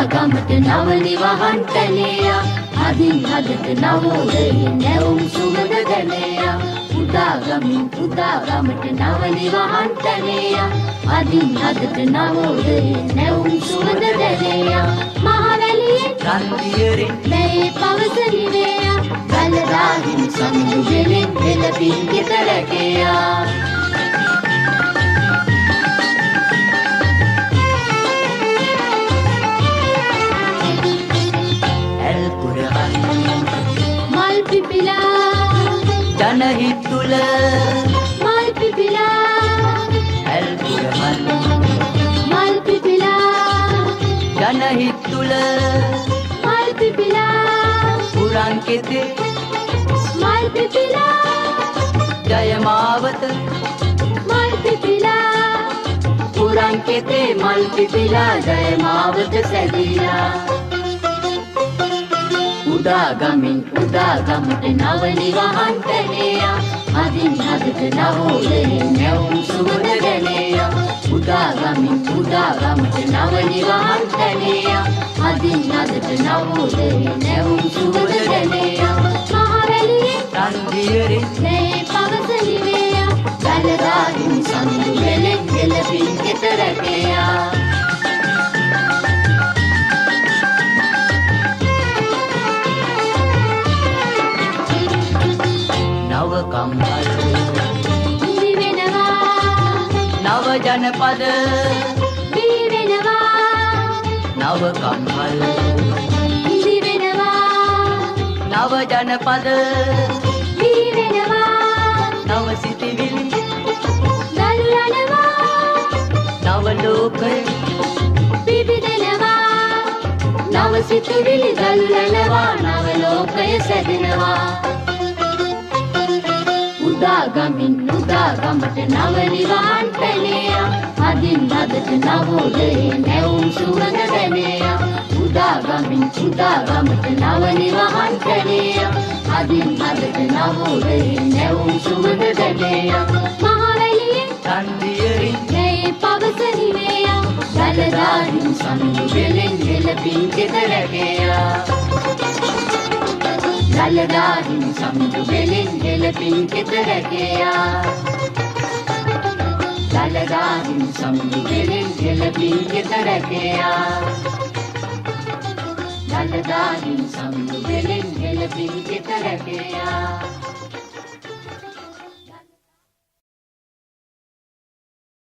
ගමට නව නිවහන්තලයා අදින් හදට නවෝදයෙන් නැවුම් සුවඳ දැනයා උදා ගමට නව නිවහන්තලයා අදින් හදට නවෝදයෙන් නැවුම් සුවඳ දැනයා මහවැලියෙන් රන්දියරින් මේ පවස නිවයා ගලදාහින් සමිඳු වෙලෙන් පෙළපින් ගෙත රැකයා මල් පිපිලා ජනහිත් තුල මල් පිපිලා ඇල් පුරමන් මල් පිපිලා ජනහිත් තුල මල් පිපිලා පුරන් කෙතේ මල් පිපිලා ජය මාවත මල් පිපිලා පුරන් කෙතේ මල් පිපිලා ජය මාවත සැදීලා උදා ගමට නව නිවහන්තලයා අදින් හදට නවෝදයෙන් නැවුම් සුවඳ දැනයා උදා ගමට නව නිවහන්තලයා අදින් හදට නවෝදයෙන් නැවුම් සුවඳ දැනයා මහවැලියෙන් රන්දියරින් මේ පවස නිවයා ගලදාහින් සමිඳු වෙලෙන් පෙළපින් ගෙත රැකයා නව කම්හල් ඉදි වෙනවා නව ජනපද බිහි වෙනවා නව කම්හල් ඉදි වෙනවා නව ජනපද බිහි වෙනවා නව සිතිවිලි දළු යනවා නව ලෝකය පිබිදෙනවා නව සිතුවිලි දළු යනවා නව ලෝකය සැදෙනවා උදා ගමට නව නිවහන්තලයා අදින් හදට නවෝදයෙන් නැවුම් සුවඳ දැනයා උදා ගමට නව නිවහන්තලයා අදින් හදට නවෝදයෙන් නැවුම් සුවඳ දැනයා මහවැලියෙන් රන්දියරින් මේ පවස නිවයා ගලදාහින් සමිඳු වෙලෙන් පෙළපින් ගෙත රැකයා ගලදාහින් සමිඳු වෙලෙන් පෙළපින් ගෙත රැකයා ගලදාහින් සමිඳු වෙලෙන් පෙළපින් ගෙත රැකයා ගලදාහින් සමිඳු වෙලෙන් පෙළපින් ගෙත රැකයා